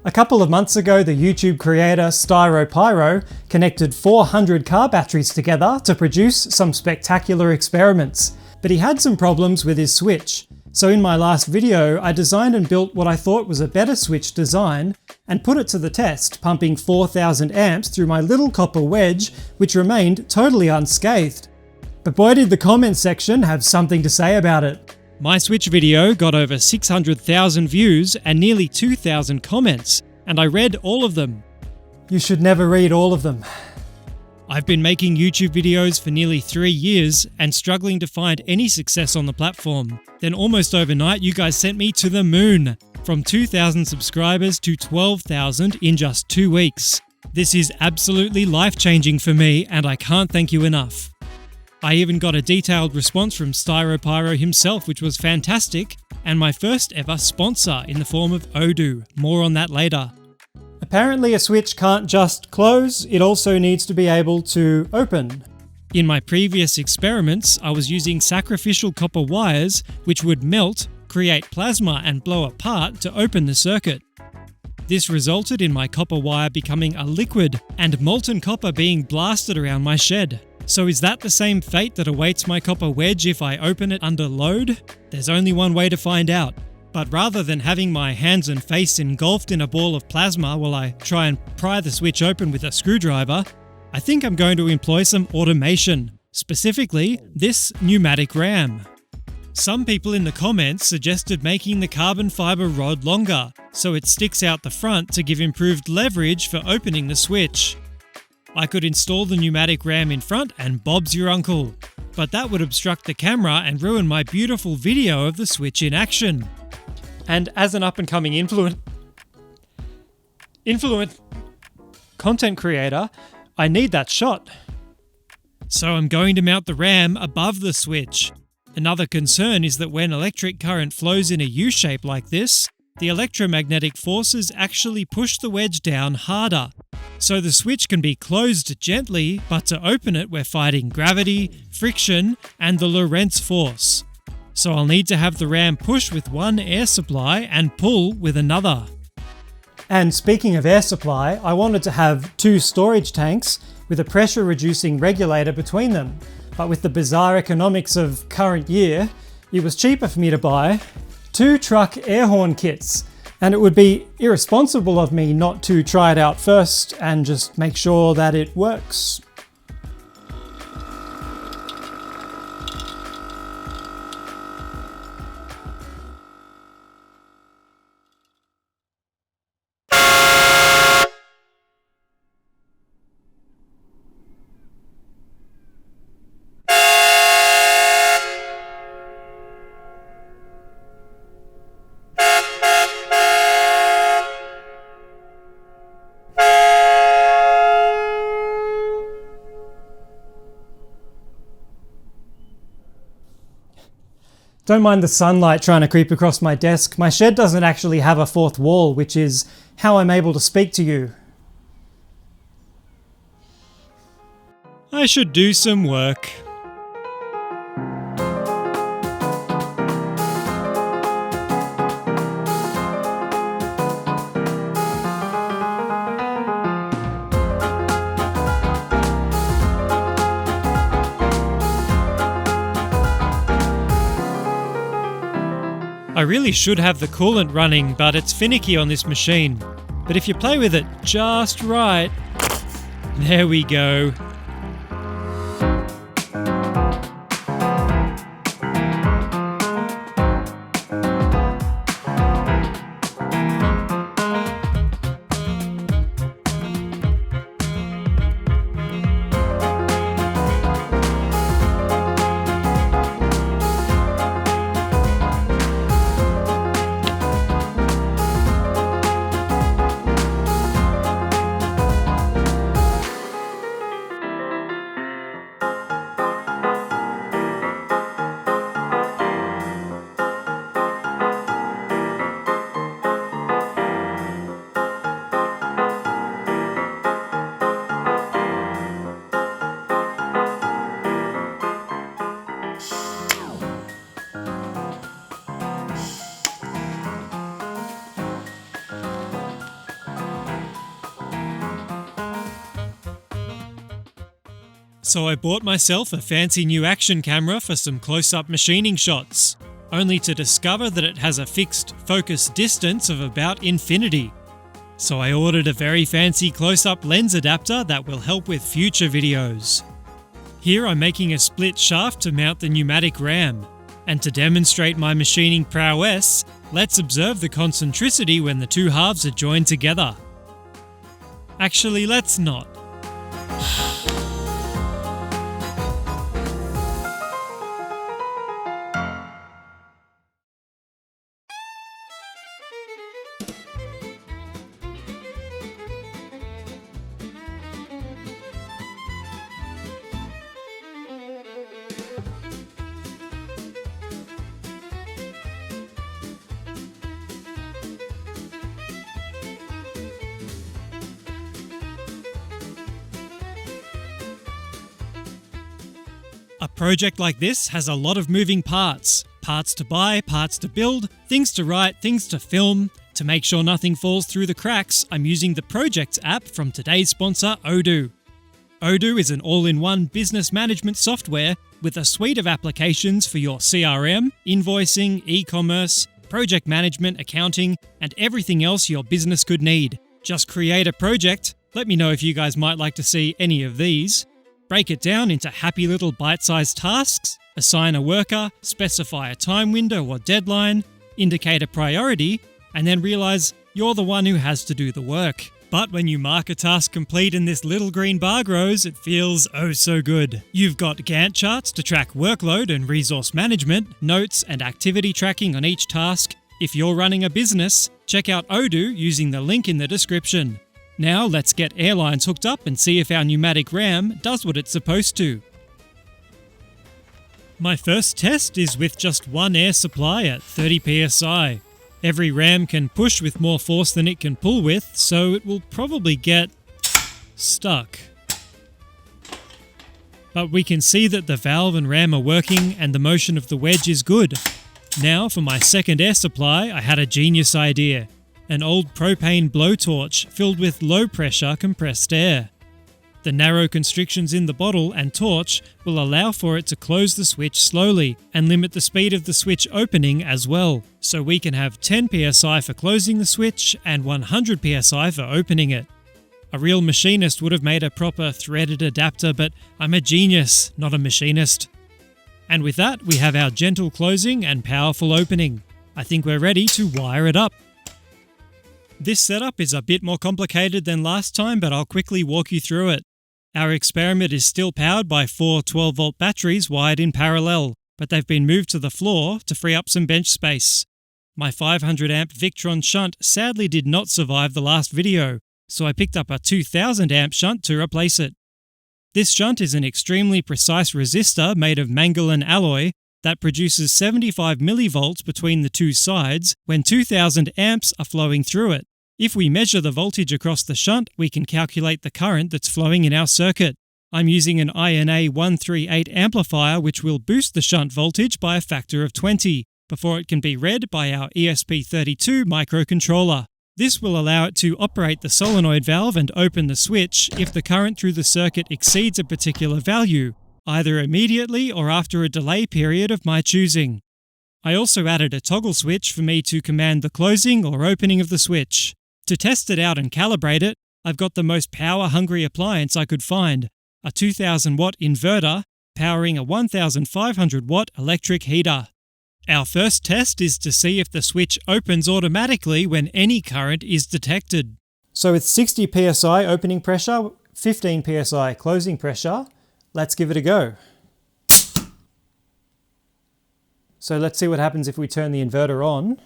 A couple of months ago, the YouTube creator StyroPyro connected 400 car batteries together to produce some spectacular experiments, but he had some problems with his switch. So in my last video, I designed and built what I thought was a better switch design and put it to the test, pumping 4,000 amps through my little copper wedge, which remained totally unscathed. But boy did the comments section have something to say about it. My switch video got over 600,000 views and nearly 2,000 comments, and I read all of them. You should never read all of them. I've been making YouTube videos for nearly 3 years and struggling to find any success on the platform. Then almost overnight you guys sent me to the moon, from 2,000 subscribers to 12,000 in just 2 weeks. This is absolutely life-changing for me and I can't thank you enough. I even got a detailed response from StyroPyro himself, which was fantastic, and my first ever sponsor in the form of Odoo. More on that later. Apparently a switch can't just close, it also needs to be able to open. In my previous experiments, I was using sacrificial copper wires which would melt, create plasma and blow apart to open the circuit. This resulted in my copper wire becoming a liquid and molten copper being blasted around my shed. So is that the same fate that awaits my copper wedge if I open it under load? There's only one way to find out. But rather than having my hands and face engulfed in a ball of plasma while I try and pry the switch open with a screwdriver, I think I'm going to employ some automation, specifically this pneumatic ram. Some people in the comments suggested making the carbon fibre rod longer, so it sticks out the front to give improved leverage for opening the switch. I could install the pneumatic ram in front and Bob's your uncle, but that would obstruct the camera and ruin my beautiful video of the switch in action. And as an up-and-coming influent content creator, I need that shot. So I'm going to mount the ram above the switch. Another concern is that when electric current flows in a U-shape like this, the electromagnetic forces actually push the wedge down harder. So the switch can be closed gently, but to open it we're fighting gravity, friction, and the Lorentz force. So I'll need to have the ram push with one air supply and pull with another. And speaking of air supply, I wanted to have 2 storage tanks with a pressure reducing regulator between them. But with the bizarre economics of current year, it was cheaper for me to buy 2 truck air horn kits. And it would be irresponsible of me not to try it out first and just make sure that it works. Don't mind the sunlight trying to creep across my desk. My shed doesn't actually have a 4th wall, which is how I'm able to speak to you. I should do some work. I really should have the coolant running, but it's finicky on this machine. But if you play with it just right, there we go. So I bought myself a fancy new action camera for some close-up machining shots, only to discover that it has a fixed focus distance of about infinity. So I ordered a very fancy close-up lens adapter that will help with future videos. Here I'm making a split shaft to mount the pneumatic ram, and to demonstrate my machining prowess, let's observe the concentricity when the two halves are joined together. Actually, let's not. A project like this has a lot of moving parts. Parts to buy, parts to build, things to write, things to film. To make sure nothing falls through the cracks, I'm using the Projects app from today's sponsor, Odoo. Odoo is an all-in-one business management software with a suite of applications for your CRM, invoicing, e-commerce, project management, accounting, and everything else your business could need. Just create a project. Let me know if you guys might like to see any of these. Break it down into happy little bite-sized tasks, assign a worker, specify a time window or deadline, indicate a priority, and then realize you're the one who has to do the work. But when you mark a task complete and this little green bar grows, it feels oh so good. You've got Gantt charts to track workload and resource management, notes and activity tracking on each task. If you're running a business, check out Odoo using the link in the description. Now let's get airlines hooked up and see if our pneumatic ram does what it's supposed to. My first test is with just one air supply at 30 psi. Every ram can push with more force than it can pull with, so it will probably get stuck. But we can see that the valve and ram are working and the motion of the wedge is good. Now for my second air supply, I had a genius idea. An old propane blowtorch filled with low-pressure compressed air. The narrow constrictions in the bottle and torch will allow for it to close the switch slowly and limit the speed of the switch opening as well, so we can have 10 psi for closing the switch and 100 psi for opening it. A real machinist would have made a proper threaded adapter, but I'm a genius, not a machinist. And with that, we have our gentle closing and powerful opening. I think we're ready to wire it up. This setup is a bit more complicated than last time, but I'll quickly walk you through it. Our experiment is still powered by 4 12-volt batteries wired in parallel, but they've been moved to the floor to free up some bench space. My 500 amp Victron shunt sadly did not survive the last video, so I picked up a 2000 amp shunt to replace it. This shunt is an extremely precise resistor made of manganese alloy that produces 75 millivolts between the two sides when 2000 amps are flowing through it. If we measure the voltage across the shunt, we can calculate the current that's flowing in our circuit. I'm using an INA 138 amplifier which will boost the shunt voltage by a factor of 20 before it can be read by our ESP32 microcontroller. This will allow it to operate the solenoid valve and open the switch if the current through the circuit exceeds a particular value, either immediately or after a delay period of my choosing. I also added a toggle switch for me to command the closing or opening of the switch. To test it out and calibrate it, I've got the most power-hungry appliance I could find, a 2000 watt inverter powering a 1500 watt electric heater. Our first test is to see if the switch opens automatically when any current is detected. So with 60 psi opening pressure, 15 psi closing pressure, let's give it a go. So let's see what happens if we turn the inverter on.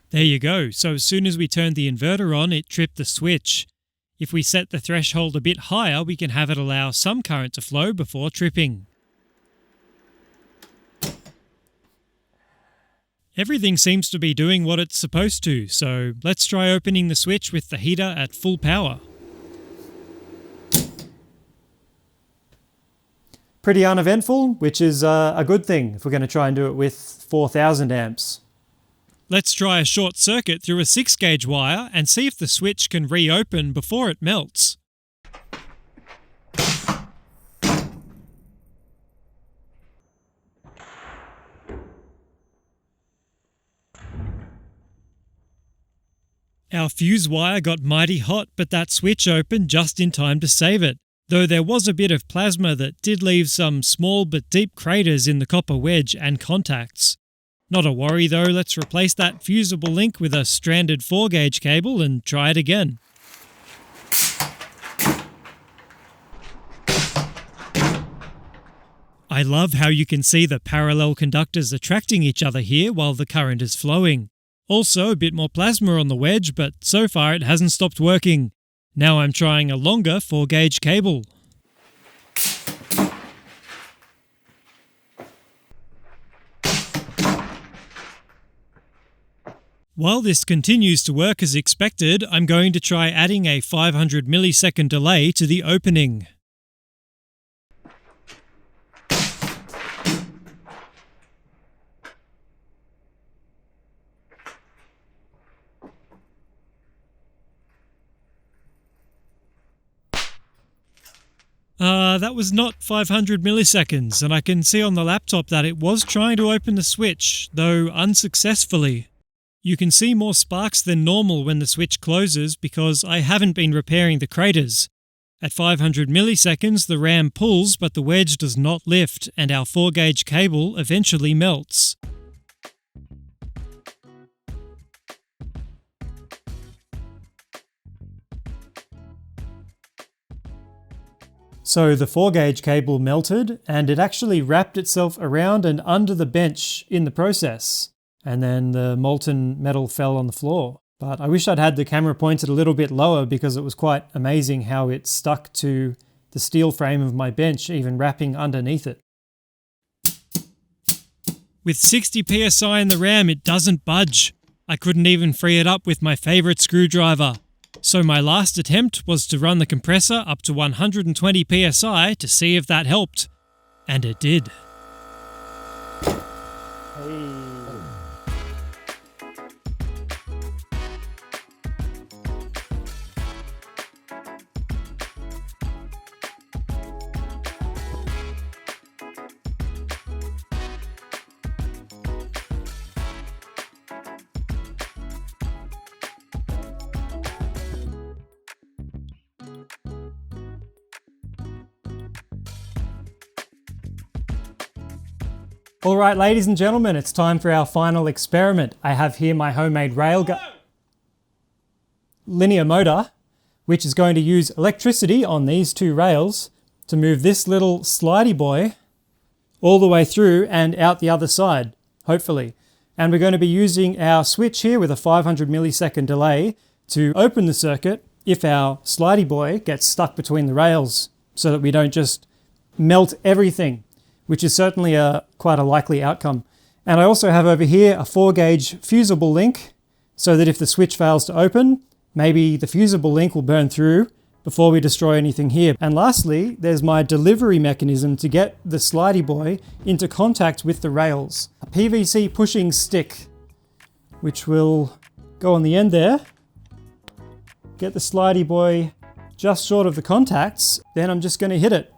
There you go. So as soon as we turned the inverter on, it tripped the switch. If we set the threshold a bit higher, we can have it allow some current to flow before tripping. Everything seems to be doing what it's supposed to, so let's try opening the switch with the heater at full power. Pretty uneventful, which is a good thing if we're going to try and do it with 4000 amps. Let's try a short circuit through a 6-gauge wire and see if the switch can reopen before it melts. Our fuse wire got mighty hot, but that switch opened just in time to save it, though there was a bit of plasma that did leave some small but deep craters in the copper wedge and contacts. Not a worry though, let's replace that fusible link with a stranded 4-gauge cable and try it again. I love how you can see the parallel conductors attracting each other here while the current is flowing. Also a bit more plasma on the wedge, but so far it hasn't stopped working. Now I'm trying a longer 4-gauge cable. While this continues to work as expected, I'm going to try adding a 500 millisecond delay to the opening. That was not 500 milliseconds, and I can see on the laptop that it was trying to open the switch, though unsuccessfully. You can see more sparks than normal when the switch closes because I haven't been repairing the craters. At 500 milliseconds the RAM pulls but the wedge does not lift and our 4-gauge cable eventually melts. So the 4-gauge cable melted and it actually wrapped itself around and under the bench in the process. And then the molten metal fell on the floor. But I wish I'd had the camera pointed a little bit lower because it was quite amazing how it stuck to the steel frame of my bench, even wrapping underneath it. With 60 psi in the RAM, it doesn't budge. I couldn't even free it up with my favourite screwdriver. So my last attempt was to run the compressor up to 120 psi to see if that helped. And it did. Alright ladies and gentlemen, it's time for our final experiment. I have here my homemade linear motor, which is going to use electricity on these two rails to move this little slidey boy all the way through and out the other side, hopefully. And we're going to be using our switch here with a 500 millisecond delay to open the circuit if our slidey boy gets stuck between the rails so that we don't just melt everything, which is certainly quite a likely outcome. And I also have over here a 4-gauge fusible link so that if the switch fails to open, maybe the fusible link will burn through before we destroy anything here. And lastly, there's my delivery mechanism to get the slidey boy into contact with the rails. A PVC pushing stick, which will go on the end there, get the slidey boy just short of the contacts, then I'm just going to hit it.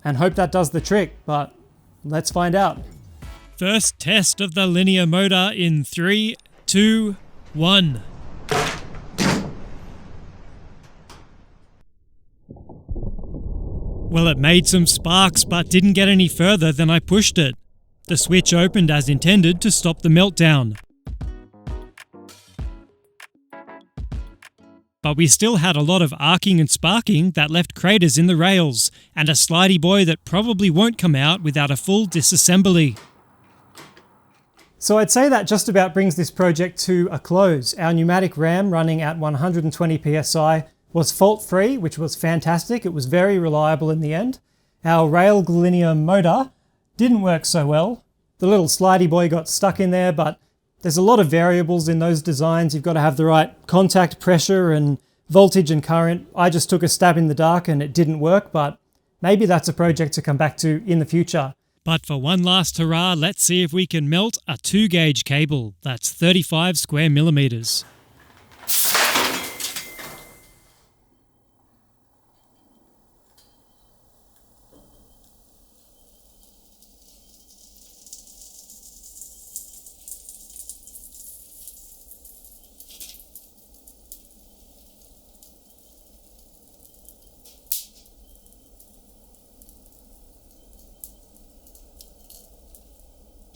And hope that does the trick, but let's find out. First test of the linear motor in 3, 2, 1. Well, it made some sparks, but didn't get any further than I pushed it. The switch opened as intended to stop the meltdown. But we still had a lot of arcing and sparking that left craters in the rails, and a slidey boy that probably won't come out without a full disassembly. So I'd say that just about brings this project to a close. Our pneumatic RAM running at 120 psi was fault-free, which was fantastic. It was very reliable in the end. Our rail linear motor didn't work so well. The little slidey boy got stuck in there, but there's a lot of variables in those designs. You've got to have the right contact pressure and voltage and current. I just took a stab in the dark and it didn't work, but maybe that's a project to come back to in the future. But for one last hurrah, let's see if we can melt a 2-gauge cable. That's 35 square millimeters.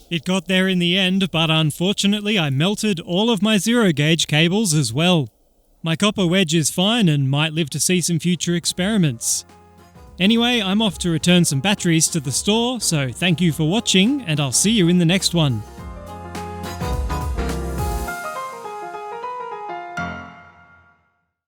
It got there in the end, but unfortunately I melted all of my 0 gauge cables as well. My copper wedge is fine and might live to see some future experiments. Anyway, I'm off to return some batteries to the store, so thank you for watching and I'll see you in the next one.